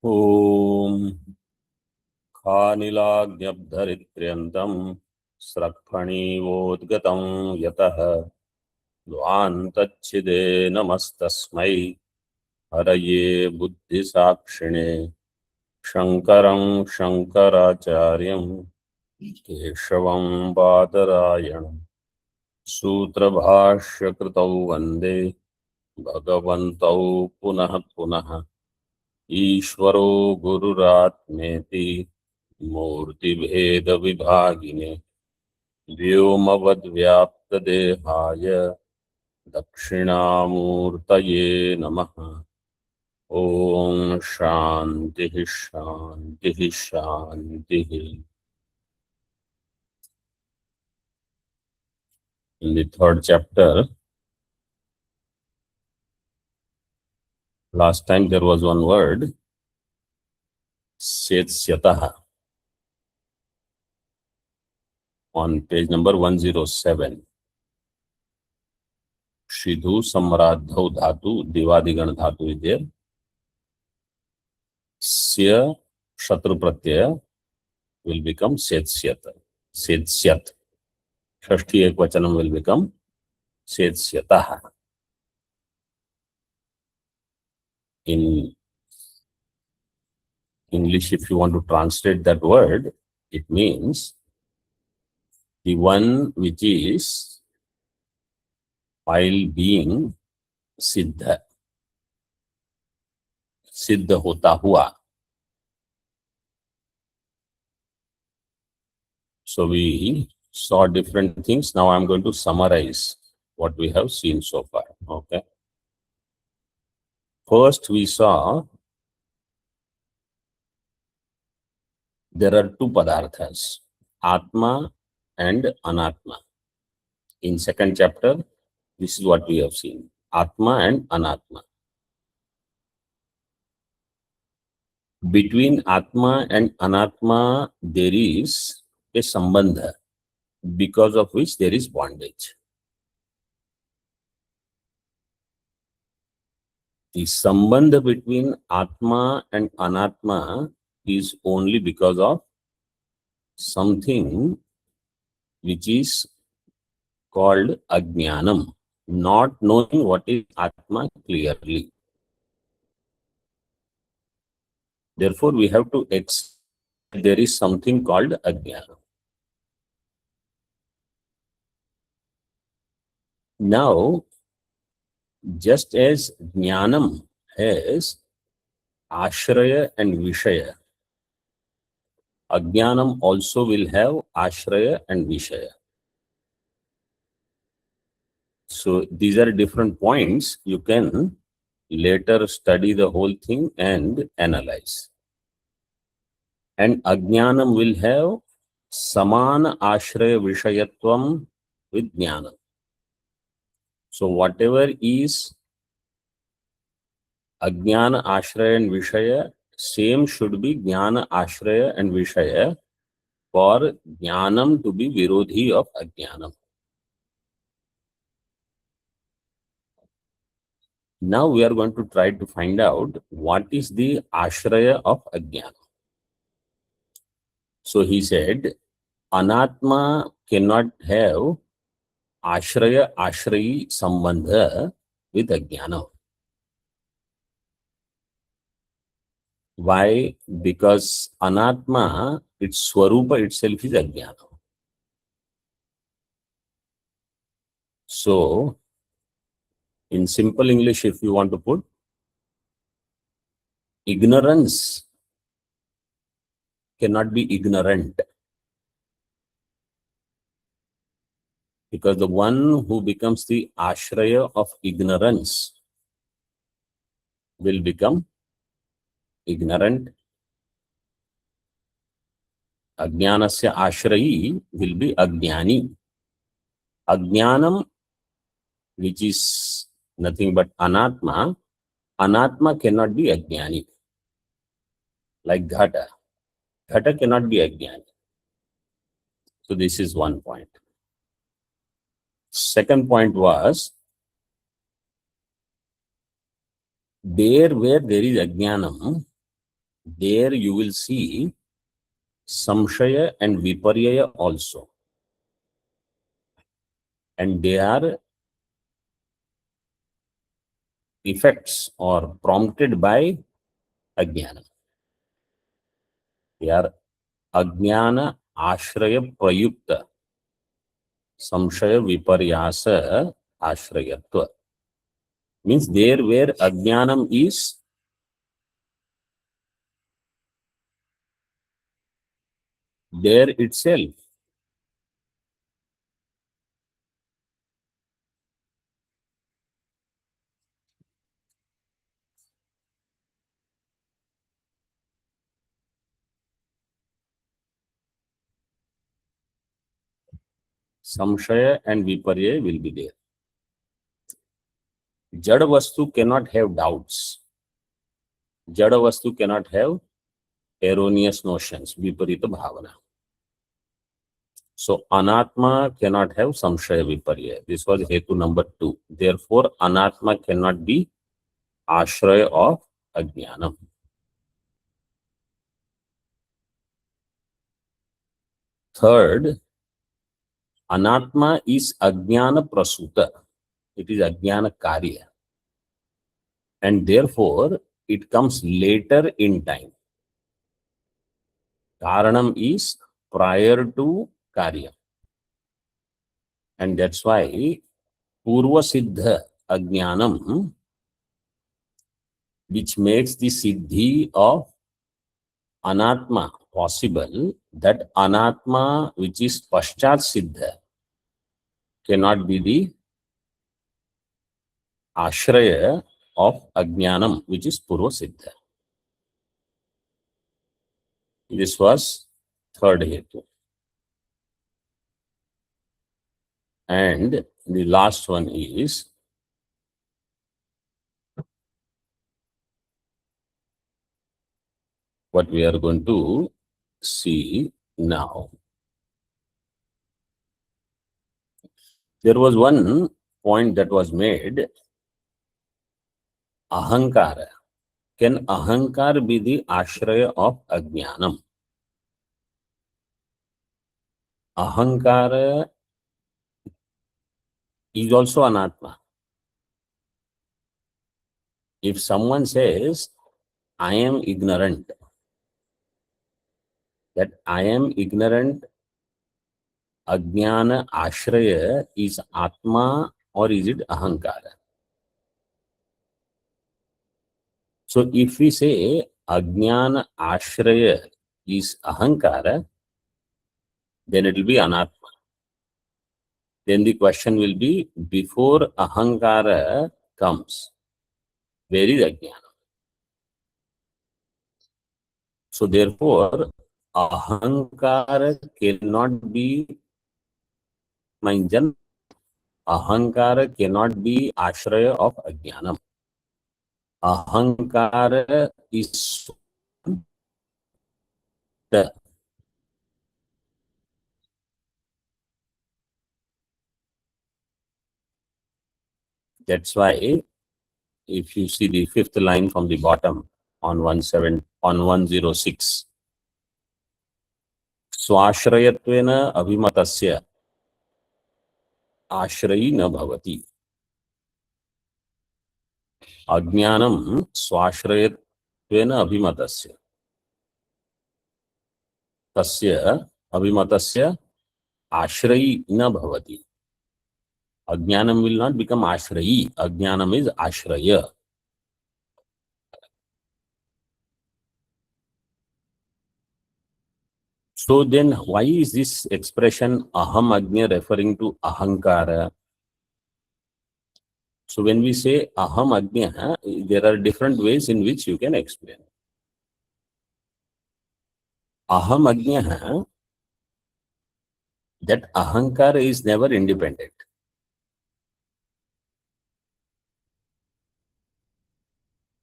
ॐ खानिलाग्न्यब्धरित्र्यन्तं स्रक्फणीवोद्गतं यतः ध्वान्तच्छिदे नमस्तस्मै हरये बुद्धिसाक्षिणे शङ्करं शङ्कराचार्यं केशवं बादरायणं सूत्रभाष्यकृतौ वन्दे भगवन्तौ पुनः पुनः ईश्वरो गुरुरात्मेति मूर्तिभेदविभागिने व्योमवद्व्याप्तदेहाय दक्षिणामूर्तये नमः। ॐ शान्तिः शान्तिः शान्तिः। In the third chapter, last time there was one word, Setsyatah, on page number 107. Shidhu Samradhau Dhatu, Divadigan Dhatu is there. Sya Shatru Pratyaya will become Setsyat. Setsyat. Shashti Ekvachanam will become Setsyatah. In English, if you want to translate that word, it means the one which is while being Siddha. Siddha hota hua. So we saw different things. Now I'm going to summarize what we have seen so far. Okay. First, we saw there are two Padārthas, Ātmā and Anātmā. In second chapter, this is what we have seen, Ātmā and Anātmā. Between Ātmā and Anātmā, there is a Sambandha, because of which there is bondage. The Sambandha between Ātmā and Anātmā is only because of something which is called Ajnanam, not knowing what is Ātmā clearly. Therefore, we have to accept there is something called Ajnanam. Now, just as Jnānam has Āśraya and Viṣaya, Ajñānam also will have Āśraya and Viṣaya. So these are different points. You can later study the whole thing and analyze. And Ajñānam will have Samāna-Āśraya-Viṣayatvam with Jnānam. So whatever is Ajnana, Ashraya and Vishaya, same should be Jnana, Ashraya and Vishaya for Jnanam to be Virodhi of Ajnanam. Now we are going to try to find out what is the Ashraya of Ajñanam. So he said, Anatma cannot have Āśraya Sambandha with Ajnanam. Why? Because Anatma, its Swarupa itself is Ajnanam. So, in simple English, if you want to put, ignorance cannot be ignorant. Because the one who becomes the Ashraya of ignorance will become ignorant. Ajnanasya Ashrayi will be Ajnani. Ajnanam, which is nothing but Anatma, Anatma cannot be Ajnani. Like Ghata. Ghata cannot be Ajnani. So this is one point. Second point was, there where there is Ajnanam, there you will see samshaya and viparyaya also. And they are effects or prompted by ajnana. They are ajnana ashraya prayukta samshaya viparyasa ashrayatva. Means there where ajnanam is, there itself samshaya and viparya will be there. Jada vastu cannot have doubts. Jada vastu cannot have erroneous notions, viparita bhavana. So anatma cannot have samshaya viparya. This was hetu number 2. Therefore, anatma cannot be ashraya of ajñanam. Third, anatma is ajnana prasuta. It is ajnana karya. And therefore, it comes later in time. Karanam is prior to karya. And that's why Purva Siddha Ajnanam, which makes the Siddhi of Anatma possible, that Anatma which is Paschat Siddha cannot be the Ashraya of Ajnanam, which is Purva Siddha. This was third hetu. And the last one is what we are going to see now. There was one point that was made, Ahaṃkāra. Can Ahaṃkāra be the Ashraya of Ajñanam? Ahaṃkāra is also Anatma. If someone says, I am ignorant, that I am ignorant, Ajnana Ashraya is Ātmā or is it Ahaṃkāra? So if we say Ajnana Ashraya is Ahaṃkāra, then it will be Anatma. Then the question will be, before Ahaṃkāra comes, where is Ajnana? So therefore, Ahaṃkāra cannot be Janma. Ahaṃkāra cannot be Ashraya of Ajñanam. Ahaṃkāra is the. That's why, if you see the fifth line from the bottom on 106, Swāśrayatvena abhimatasya Āśrayī na bhavati. Ajnanam Swāśrayatvena abhimatasya. Tasya abhimatasya Āśrayī na bhavati. Ajnanam will not become Āśrayī. Ajnanam is Ashraya. So then, why is this expression Aham Ajñaḥ referring to Ahaṃkāra? So when we say Aham Ajñaḥ, there are different ways in which you can explain. Aham Ajñaḥ, that Ahaṃkāra is never independent.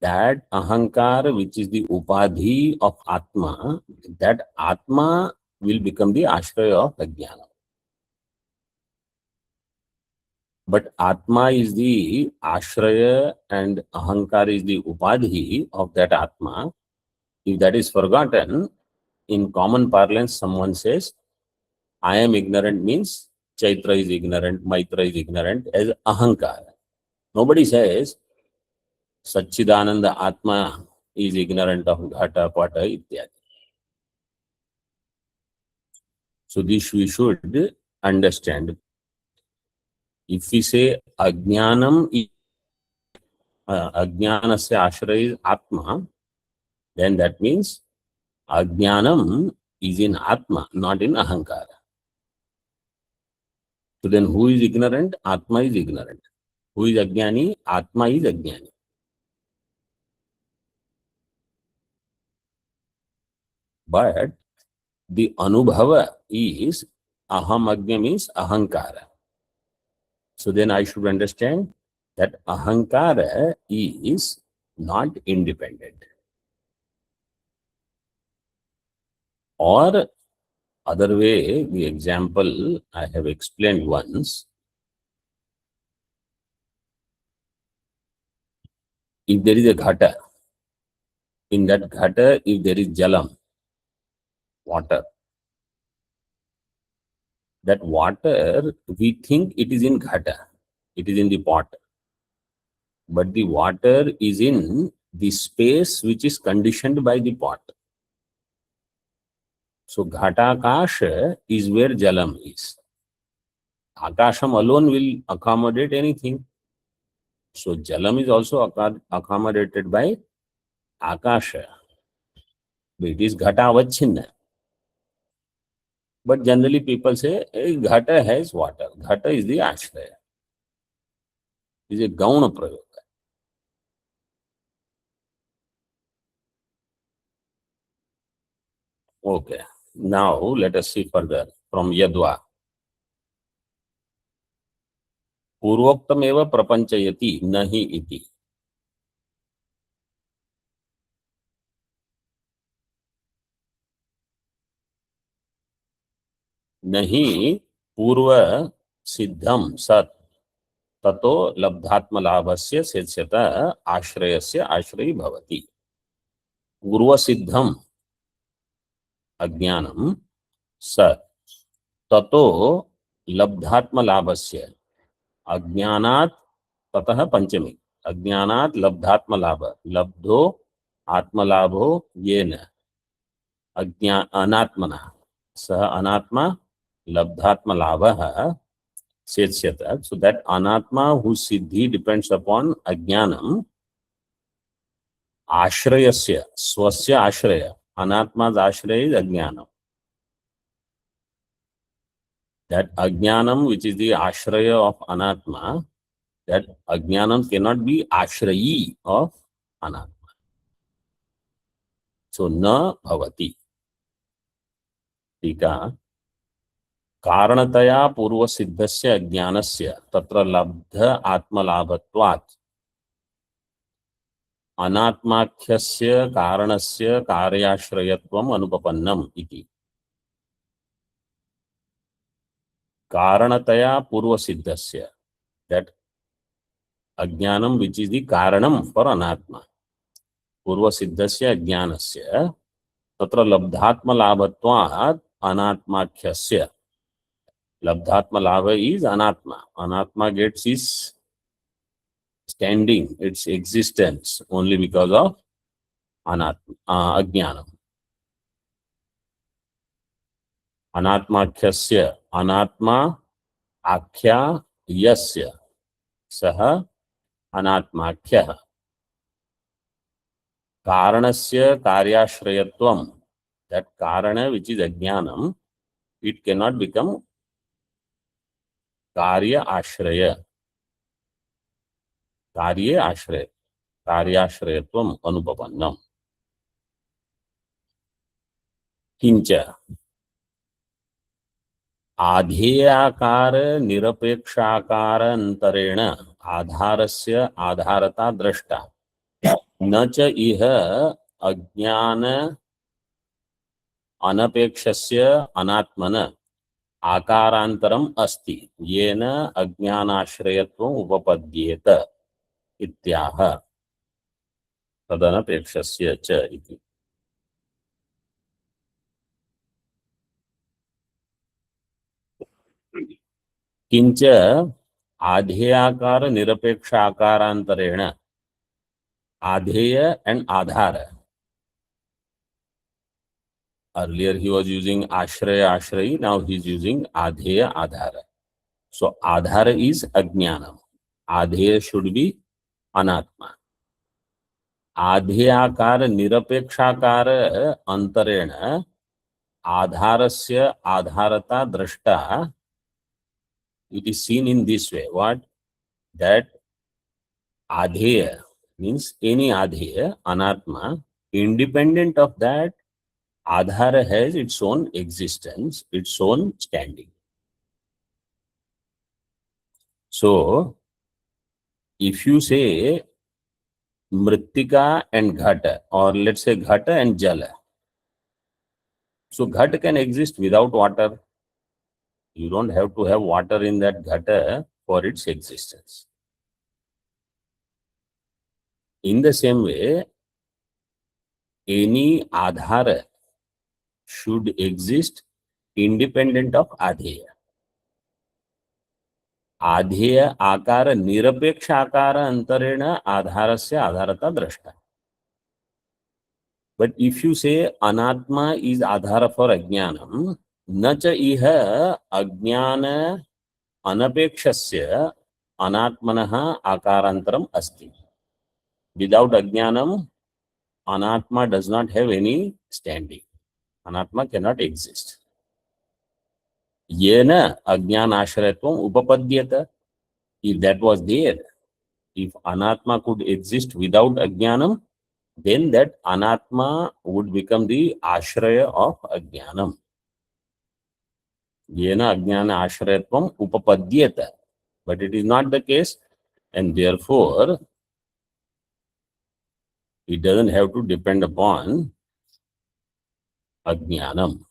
That Ahaṃkāra, which is the Upadhi of Ātmā, that Ātmā will become the Ashraya of Ajñānam. But Ātmā is the Ashraya and Ahaṃkāra is the Upadhi of that Ātmā. If that is forgotten, in common parlance, someone says, I am ignorant means Chaitra is ignorant, Maitra is ignorant as Ahaṃkāra. Nobody says Satchidananda Atma is ignorant of Ghata, Pata, ityadi. So this we should understand. If we say Ajnanam, Ajnanasya Ashraya is Ātmā, then that means Ajnanam is in Ātmā, not in Ahaṃkāra. So then who is ignorant? Ātmā is ignorant. Who is Ajnani? Ātmā is Ajnani. But the Anubhava is Aham Ajña means Ahaṃkāra. So then I should understand that Ahaṃkāra is not independent. Or other way, the example I have explained once. If there is a ghata, in that ghata, if there is jalam, water, that water, we think it is in ghata, it is in the pot. But the water is in the space which is conditioned by the pot. So ghata akasha is where jalam is. Akasham alone will accommodate anything. So jalam is also accommodated by akasha. It is ghata avachinna. But generally people say, hey, ghata has water. Ghata is the Āśraya. It is a gauna prayoga. Okay. Now let us see further from Yadva. Purvoktameva prapanchayati nahi iti. Nahi purva siddham sat tato labdhatma labhasya setsyata ashrayasya ashrayi bhavati. Purva siddham ajnanam sat tato labdhatma labhasya ajnanat tatah panchami. Ajnanat labdhatma labha. Labdho atma labho yena anatmana. Sah anatma labdhatma labha setsyata. So that anatma whose siddhi depends upon ajnanam, ashrayasya, swasya ashraya. Anatma's ashraya is ajnanam. That ajnanam, which is the ashraya of anatma, that ajnanam cannot be ashrayī of anatma. So na bhavati. Tika. कारणतया पूर्व सिद्धस्य अज्ञानस्य तत्र लब्ध आत्मलाभत्वात् अनात्माख्यस्य कारणस्य कार्याश्रयत्वम् अनुपपन्नम् इति. कारणतया पूर्व सिद्धस्य, that अज्ञानम which is the कारणम for अनात्मा, पूर्व सिद्धस्य अज्ञानस्य तत्र लब्धात्मलाभत्वात् अनात्माख्यस्य. Labdhatma labha is anatma. Anatma gets its standing, its existence only because of ajnanam. Anatmakhyasya, anatma akhya yasya saha anatmakhyah. Karanasya karyashrayatvam, that karana which is ajnanam, it cannot become कार्य आश्रय. कार्य आश्रय, कार्याश्रयत्वम् अनुपपन्नम्. किंच आधेयाकार निरपेक्षाकार अंतरेण आधारस्य आधारता दृष्टा न च इह अज्ञान अनपेक्षस्य अनात्मन आकारांतरम अस्ति येन अज्ञानाश्रयत्वम् उपपद्येत इत्याह तदनपेक्षस्य च इति. किंच आधेयाकार निरपेक्ष आकारांतरेण adheya and adhara. Earlier he was using Ashraya Ashrayi, now he is using adheya adhara. So adhara is Ajnanam. Adheya should be Anatma. Adheyakara nirapekshakara antarena adharasya adharata drashta. It is seen in this way. What? That adheya means any adheya, Anatma, independent of that, adhara has its own existence, its own standing. So, if you say Mrittika and Ghata, or let's say Ghata and Jala, so Ghata can exist without water. You don't have to have water in that Ghata for its existence. In the same way, any adhara should exist independent of adheya. Adheya akara nirapeksha akara antarena adharasya adharata drashta. But if you say Anatma is adhara for Ajnanam, na cha iha Ajnana anapekshasya Anatmanaha akarantaram asti. Without Ajnanam, Anatma does not have any standing. Anatma cannot exist. Yena Ajnana-Ashrayatvam upapadyata. If that was there, if Anatma could exist without Ajnanam, then that Anatma would become the Āśraya of Ajñānam. Yena Ajnana-Ashrayatvam upapadyata. But it is not the case, and therefore it doesn't have to depend upon Ajnanam.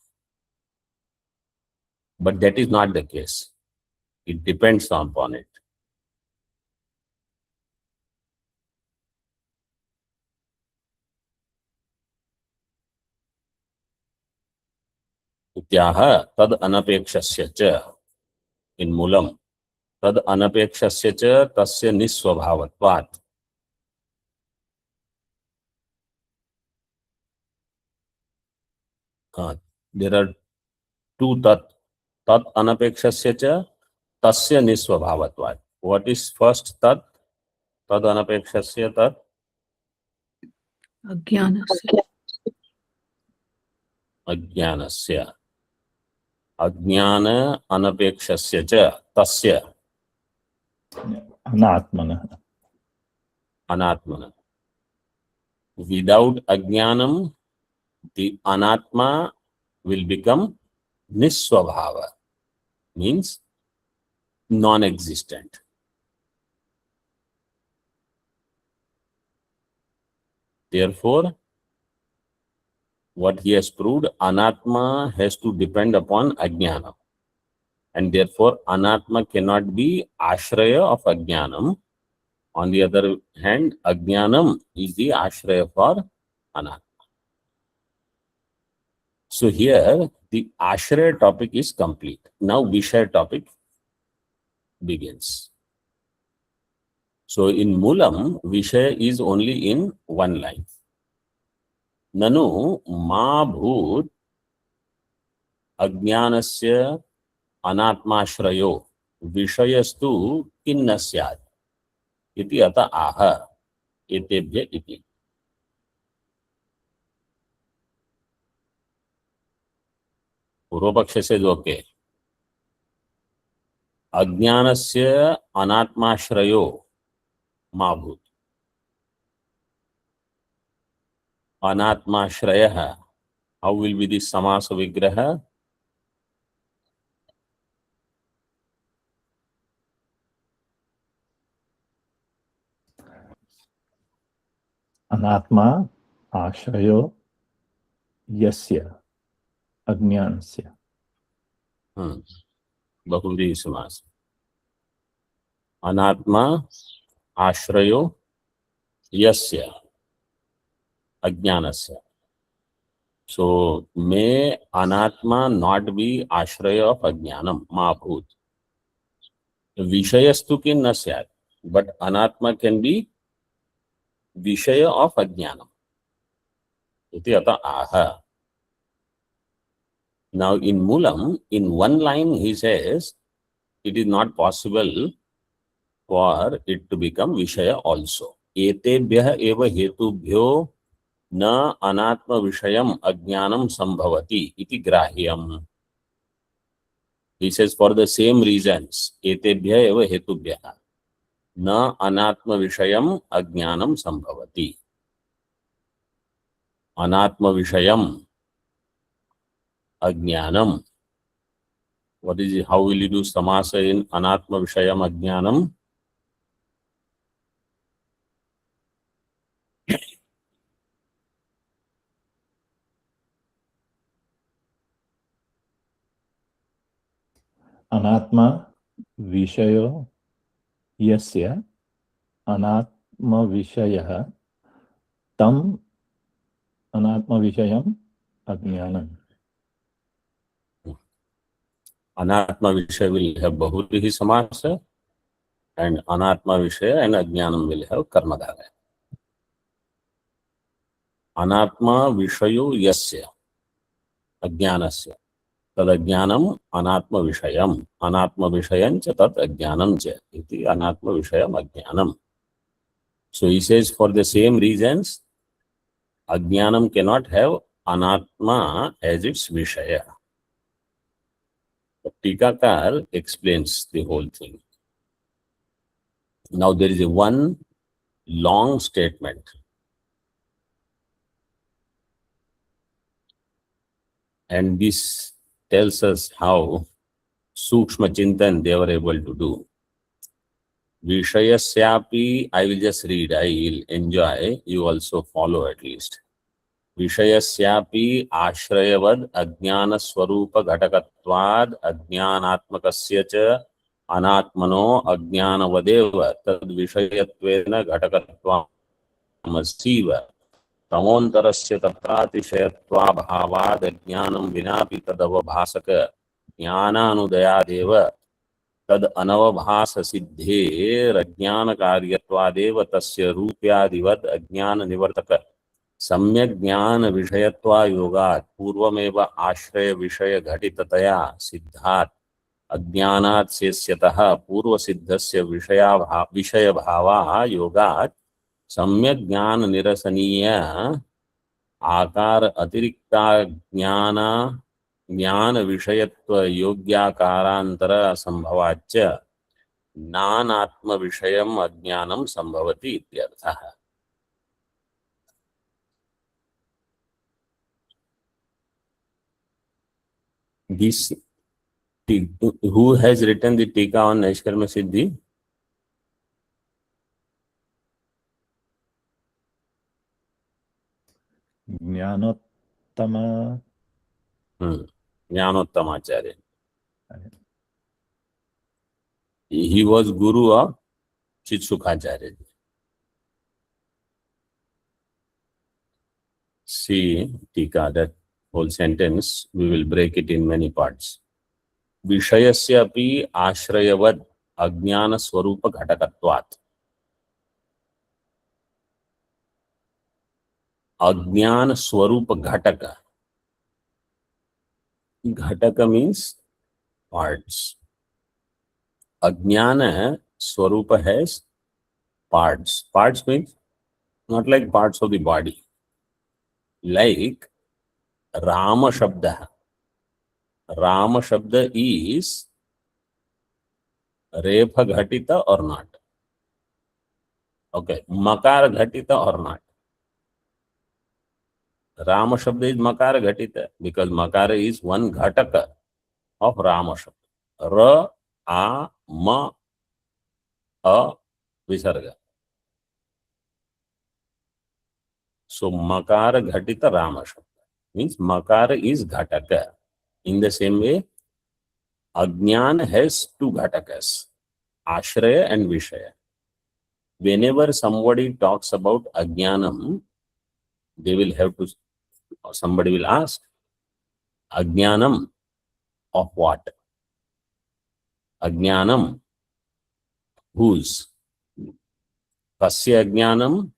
But that is not the case. It depends upon it. Ityaha tad anapekshasya cha in mulam tad anapekshasya cha tasya nisvabhavatvat. There are two tat. Tat anapekshasya cha tasya nisvabhavatvat. What is first tat? Tad anapekshasya tat? Ajnanasya. Ajnanasya. Ajnana anapekshasya cha tasya Anātmana. Anatmana. Without Ajnanam, the Anatma will become Nisvabhava, means non-existent. Therefore, what he has proved, Anatma has to depend upon Ajnanam. And therefore, Anatma cannot be Āśraya of Ajñānam. On the other hand, Ajnanam is the Āśraya for Anatma. So here, the Āśraya topic is complete. Now, Vishaya topic begins. So in Mulam, Vishaya is only in one line. Nanu ma bhut Ajnanasya Anātmāśrayo Vishayastu kinna syat iti ata aha etebhya iti. पूर्वपक्ष से जो के अज्ञानस्य अनात्माश्रयो मा भूत अनात्माश्रयः, how will be the samasa vigraha? Anatma Āśrayo Yasya Ajñānasya. बहुव्रीहि समास. अनात्मा आश्रयो यस्य अज्ञानस्य. So may Anatma not be Ashraya of Ajñānam, ma bhut. Vishayastu ki na syat, but Anatma can be Viṣaya of Ajñānam. Iti ata aha. Now in Moolam, in one line he says, it is not possible for it to become Viṣaya also. Etebhyah eva hetubhyo na anatma Viṣayam Ajñānam sambhavati iti grahyam. He says for the same reasons, etebhyah eva hetubhyah na anatma Viṣayam Ajñānam sambhavati. Anatma Viṣayam Ajñānam. What is it? How will you do samasa in Anatma Viṣayam Ajñānam? Anatma Viṣayo Yasya Anatma Viṣayah Tam Anatma Viṣayam Ajñānam. Anatma Viṣaya will have Bahurihi samasa, and Anatma Viṣaya and Ajnanam will have Karmadhara. Anatma Viṣayo Yasya Ajnanasya Tad Ajnanam Anatma Viṣayam Anatma Viṣayam cha Tad Ajnanam cha iti Anatma Viṣayam Ajnanam. So he says for the same reasons, Ajnanam cannot have Anatma as its Viṣaya. The Tikakar explains the whole thing. Now there is a one long statement. And this tells us how Sukshma Chintan they were able to do. Vishayasyapi, I will just read, I will enjoy, you also follow at least. Vishayasyapi Āśrayavad Ajñāna Swarupa Ghatakatvad Ajñānatmakasya cha Anatmano Ajñānavadeva Tad Vishayatvena Ghatakatvamasīva तमोन्तरस्य तत्रातिशयत्वाभावाद् अज्ञानं विनापि तदवभासक ज्ञानानुदयादेव तद अनवभाससिद्धेरज्ञानकार्यत्वादेव तस्य रूप्यादिवद् अज्ञाननिवर्तक सम्यक् ज्ञानविषयत्वायोगात् पूर्वमेव आश्रयविषयघटिततया सिद्धात् अज्ञानात् शेष्यतः पूर्वसिद्धस्य विषयभावः योगात् सम्यक ज्ञान निरसनीय आकार अतिरिक्ता ज्ञान विषयत्व योग्याकारांतर संभवाच्च नानात्म विषयम अज्ञानम संभवति इत्यर्थः. This who has written the Tika on Naishkarmya Siddhi? Jnanottama. Jnanottama Acharya. He was guru of Chitsukacharya. See, Tika, that whole sentence, we will break it in many parts. Vishayasyapi Āśrayavad Ajñāna Swarupa Ghatakatvat. Ajñāna Swarupa Ghataka. Ghataka means parts. Ajñāna Swarupa has parts. Parts means not like parts of the body. Like Rama Shabda. Rama Shabda is Repha Ghatita or not? Okay. Makar Ghatita or not? Rama Shabda is Makara Ghatita because Makara is one Ghataka of Rama Shabda. Ra, A, Ma, A, Visarga. So Makara Ghatita Rama Shabda means Makara is Ghataka. In the same way, Ajñāna has two Ghatakas, Ashraya and Viṣaya. Whenever somebody talks about Ajñānam, they will have to, somebody will ask, Ajñānam of what? Ajñānam Whose? Kasya Ajñānam,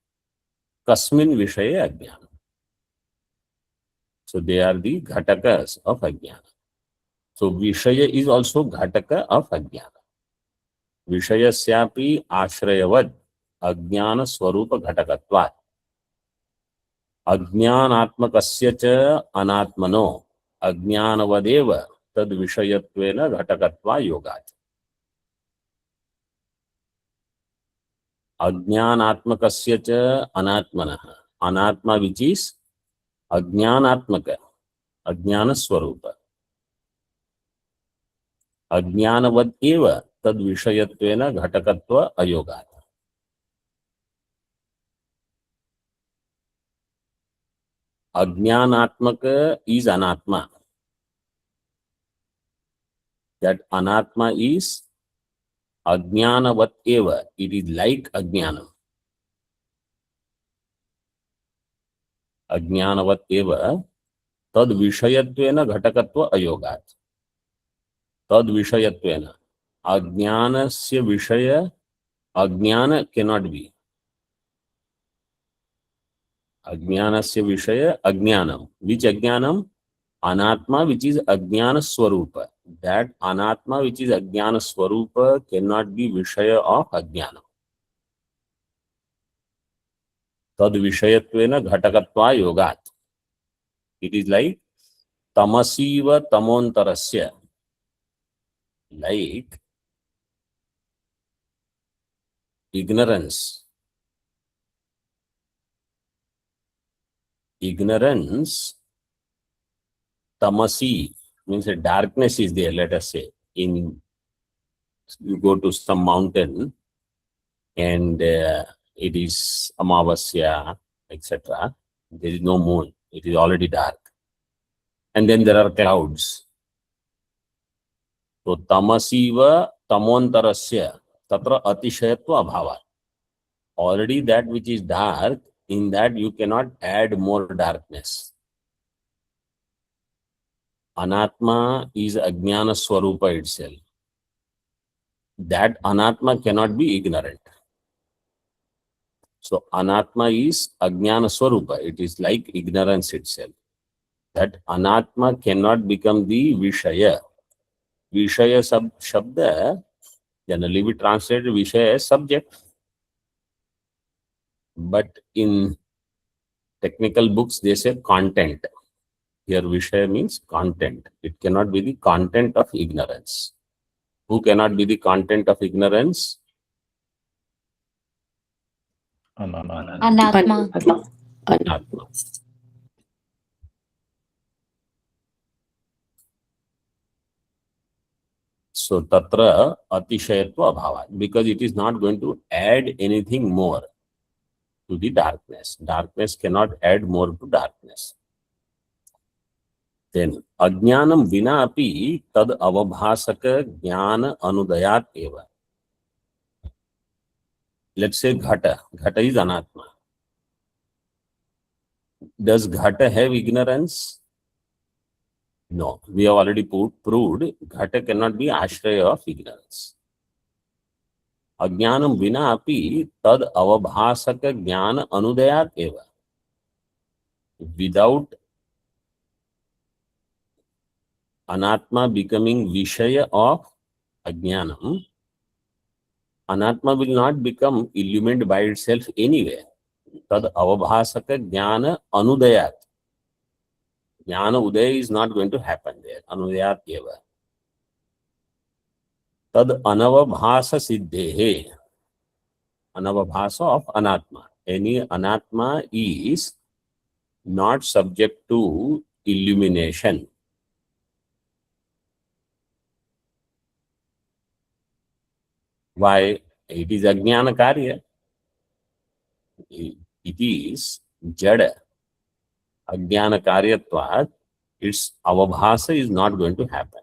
Kasmin Vishaya Ajñānam. So they are the Ghatakas of Ajñāna. So Vishaya is also Ghataka of Ajñāna. Vishayasyapi Āśrayavad Ajñāna Swarupa Ghatakatvat. Ajñānātmakasya ca Anātmano Ajñānavadeva tad Vishayattvena Ghatakatva Yogat. Ajñānātmakasya ca Anātmanaha. Anatma, which is Ajñānātmaka, Ajñāna Swarupa. Ajñānavad eva tad Vishayattvena Ghatakatva Ayogat. Ajñānātmaka is Anatma. That Anatma is Ajñānavat eva. It is like Ajñānam. Ajñānavat eva tad Vishayattvena Ghatakatva Ayogat. Tad Vishayattvena. Ajñānasya Vishaya, Ajñāna cannot be. Ajñānasya Vishaya, Ajñānam. Which Ajñānam? Anatma, which is Ajñāna Swarupa. That Anatma, which is Ajñāna Swarupa, cannot be Vishaya of Ajñānam. Tad Vishayattvena Ghatakatva Yogat. It is like Tamasiva Tamontarasya. Like ignorance. Ignorance, tamasi, means a darkness is there, let us say. You go to some mountain and it is Amavasya, etc. There is no moon. It is already dark. And then there are clouds. So tamasiva tamontarasya tatra atishayatva abhava. Already that which is dark, in that you cannot add more darkness. Anatma is Ajñāna Swarupa itself. That Anatma cannot be ignorant. So Anatma is Ajñāna Swarupa. It is like ignorance itself. That Anatma cannot become the Vishaya. Vishaya Shabda, generally we translate Vishaya as subject. But in technical books, they say content. Here Vishaya means content. It cannot be the content of ignorance. Who cannot be the content of ignorance? Anatma. Anatma. So tatra atishayatva abhava, because it is not going to add anything more to the darkness. Darkness cannot add more to darkness. Then Ajñānam vina api tad avabhasaka jnana anudayat eva. Let's say Ghata. Ghata is Anatma. Does Ghata have ignorance? No. We have already proved Ghata cannot be Ashraya of ignorance. Ajñānam vina api tad avabhasaka jnana anudayat eva. Without Anatma becoming Vishaya of Ajñānam, Anatma will not become illumined by itself anywhere. Tad avabhasaka jnana anudayat. Jnana udaya is not going to happen there. Anudayat eva. Tad anavabhasa siddhehe. Anavabhasa of Anatma. Any Anatma is not subject to illumination. Why? It is Ajñāna Karya. It is Jada. Ajñāna Karyatvat, its avabhasa is not going to happen.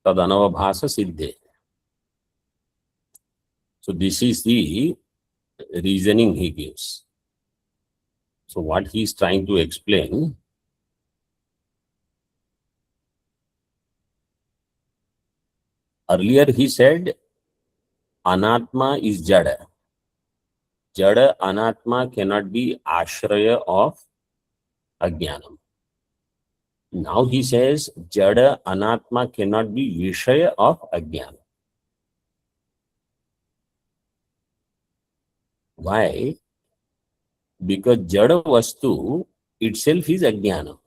Tad anavabhasa siddhe. So this is the reasoning he gives. So what he is trying to explain, earlier he said Anatma is Jada. Jada Anatma cannot be Ashraya of Ajñānam. Now he says Jada Anatma cannot be Vishaya of Ajñānam. Why? Because Jada Vastu itself is Ajñānam.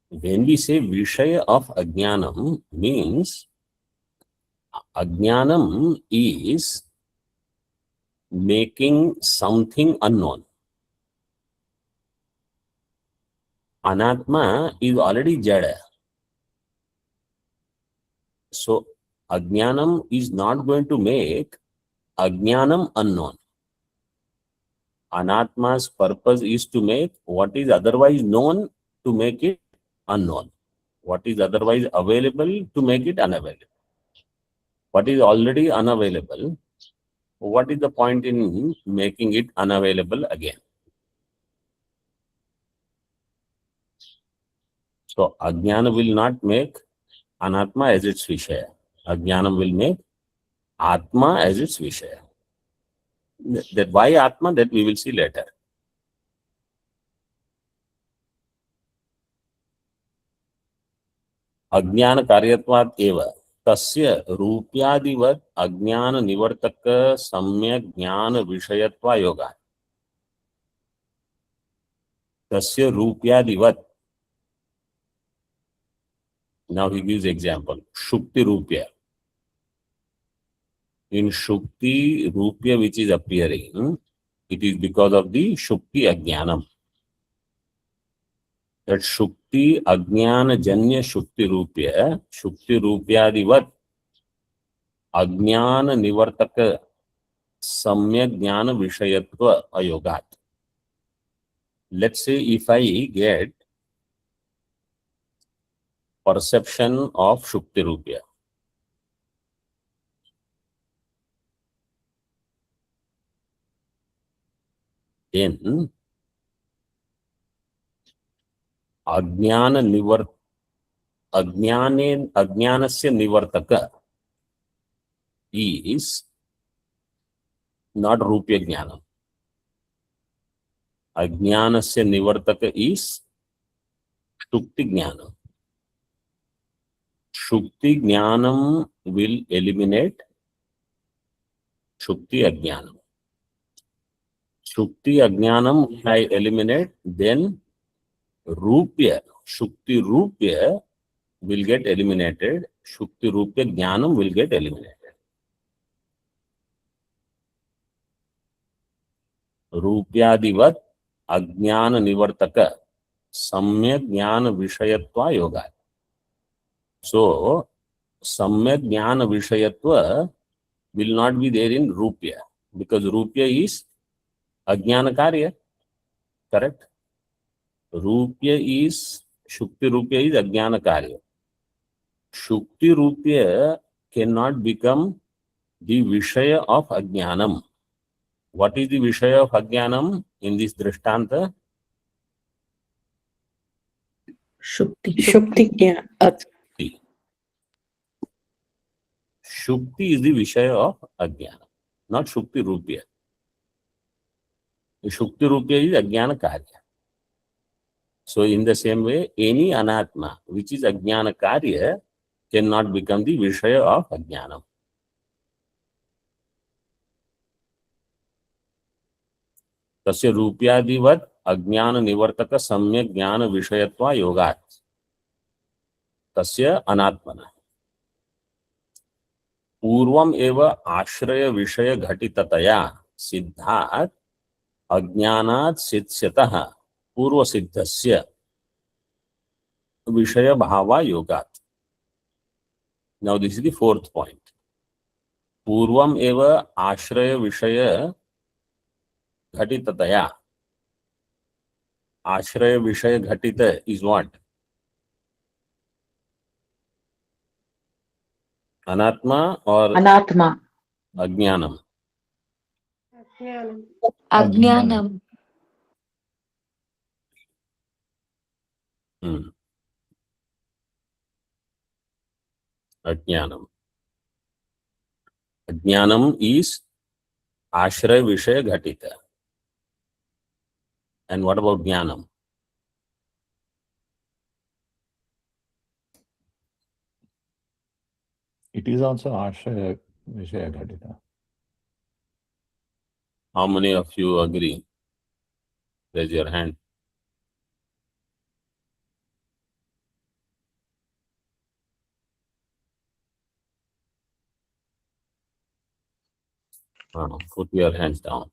When we say Vishaya of Ajñānam, means Ajñānam is making something unknown. Anatma is already Jada. So Ajñānam is not going to make Ajñānam unknown. Anatma's purpose is to make what is otherwise known to make it unknown. What is otherwise available to make it unavailable. What is already unavailable, what is the point in making it unavailable again? So Ajnana will not make Anatma as its Vishaya. Ajnanam will make Atma as its Vishaya. That why Atma, that we will see later. अज्ञान कार्यत्वात् एव तस्य रूप्यादिवत् अज्ञान निवर्तक सम्यक् ज्ञान विषयत्व योगात् तस्य रूप्यादिवत्. Now he gives example. Shukti rupya. In Shukti rupya which is appearing, it is because of the Shukti Ajnanam. That Shukti Ajnana Janya Shukti Rupyadivat Ajnana Nivartaka Samyak Jnana Vishayatva Ayogat. Let's say if I get perception of Shukti Rupya, then Ajnanasya Nivartaka is not Rupya Jnanam. Ajnanasya Nivartaka is Shukti Jnanam. Shukti Jnanam will eliminate Shukti Ajnanam. Shukti Ajnanam I eliminate, then Rupya, Shukti Rupya will get eliminated. Shukti Rupya Jnanam will get eliminated. Rupyadivat Ajnana Nivartaka Samyak Jnana Vishayatva Yoga. So, Samyak Jnana Vishayatva will not be there in Rupya, because Rupya is Ajnana Karya. Correct? Rupya is, Shukti Rupya is Ajnana Karya. Shukti Rupya cannot become the Vishaya of Ajnanam. What is the Vishaya of Ajnanam in this Drishtanta? Shukti Jnana. Shukti is the Vishaya of Ajnanam, not Shukti Rupya. The Shukti Rupya is Ajnana Karya. So in the same way, any Anatma which is Ajnana Karya cannot become the Vishaya of Ajnanam. Tasya Rupyadivat Ajnana Nivartaka Samyak Jnana Vishayatva Yogat. Tasya Anatmana. पूर्वम एव आश्रय विषय घटिततया सिद्धात् अज्ञानात् सिद्ध्यतः पूर्व सिद्धस्य विषय भावा योगात्. Now this is the fourth point. पूर्वम एव आश्रय विषय घटिततया. आश्रय विषय घटित is what? Anatma or Anatma. Ajnanam? Ajñanam. Ajnanam. Ajnanam is Āśraya Viṣaya Ghatita. And what about Jnanam? It is also Āśraya Viṣayatvam. How many of you agree? Raise your hand. Put your hands down.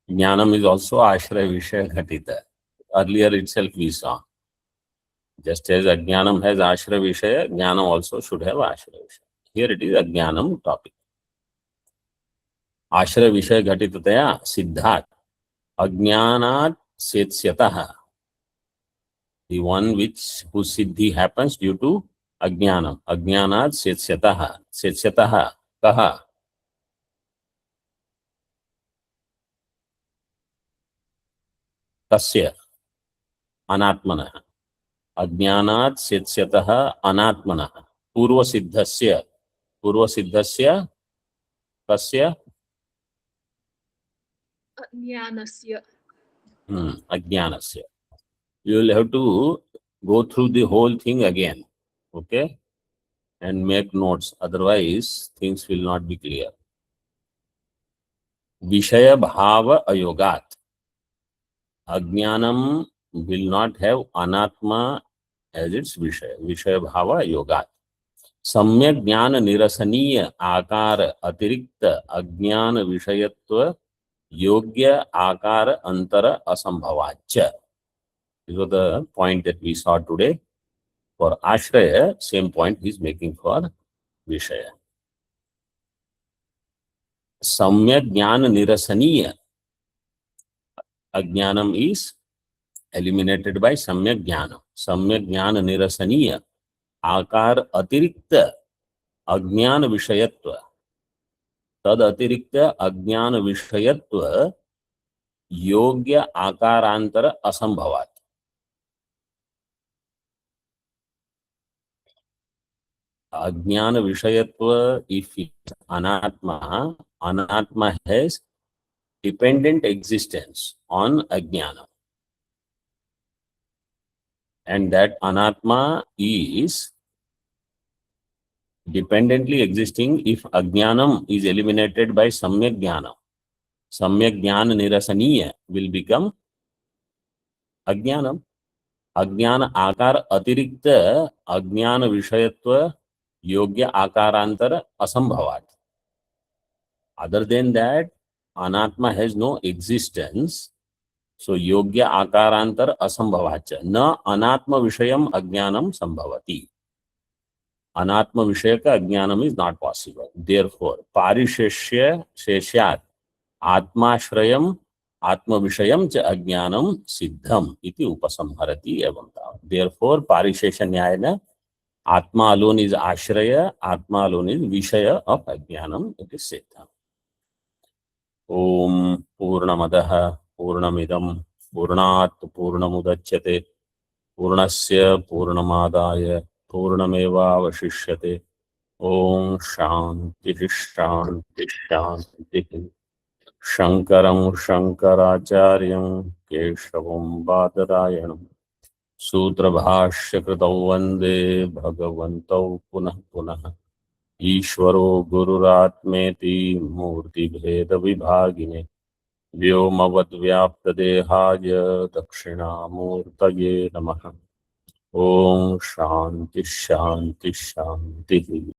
Jnanam is also Āśraya Viṣaya Ghatita. Earlier itself we saw. Just as Ajnanam has Āśraya Viṣaya, Jnanam also should have Āśraya Viṣaya. Here it is Ajnanam topic. Āśraya Viṣaya Ghatitaya Siddhat Ajñānāt Setsyatah. The one whose Siddhi happens due to Ajnanam. Ajñānāt Setsyatah. Setsyatah. Kaha. Tasya. Anatmanah. Ajnānāt Setsyatah Anatmanah. Purvasiddhasya. Purvasiddhasya. Tasya. Ajnanasya. Ajnanasya. You will have to go through the whole thing again, okay, and make notes. Otherwise, things will not be clear. Vishaya bhava ayogat. Ajnanam will not have Anatma as its Vishaya. Vishaya bhava ayogat. Samyak jnana nirasaniya akara atirikta ajnana vishayatva yogya akara antara asambhavacha. This was the point that we saw today. For Ashraya, same point he is making for Vishaya. Samyak jnana nirasaniya. Ajnanam is eliminated by samyak jnana. Samyak jnana nirasaniya. Akar atirikta ajnana vishayatva. Tad atirikta ajnana vishayatva yogya akarantara asambhavat. Ajnana Vishayatva, if it's Anatma, Anatma has dependent existence on Ajnana. And that Anatma is dependently existing if Ajnanam is eliminated by Samyak Jnana. Samyak Jnana Nirasaniya will become Ajnanam. Ajnana Akar Atirikta Ajnana Vishayatva Yogya Akarantara Asambhavat. Other than that, Anatma has no existence. So Yogya Akarantar Asambhavacha. Na Anatma Vishayam Ajnanam Sambhavati. Anatma Vishayaka Ajnanam is not possible. Therefore, Parisheshya Sheshyat Ātmāśrayam Ātma Vishayam cha Ajnanam Siddham iti Upasamharati Evantav. Therefore, Parishesha Nyayana Ātma alone is Āśraya, Ātma alone is Viṣaya of Ajñānam. It is Siddham. Om Purnamadaha Purnamidam Purnat Purnamudachyate Purnasya Purnamadaya Purnameva Vashishyate. Om Shanti Shanti Shanti. Shankaram Shankaracharyam Keshavam Badarayanam Sutra Bhashya Kritau Vande Bhagavantau Punah Punah Ishvaro Gururatmeti Murti Bheda Vibhagine Vyomavad Vyapta Dehaya Dakshinamurtaye Namaha. Om Shanti Shanti Shanti.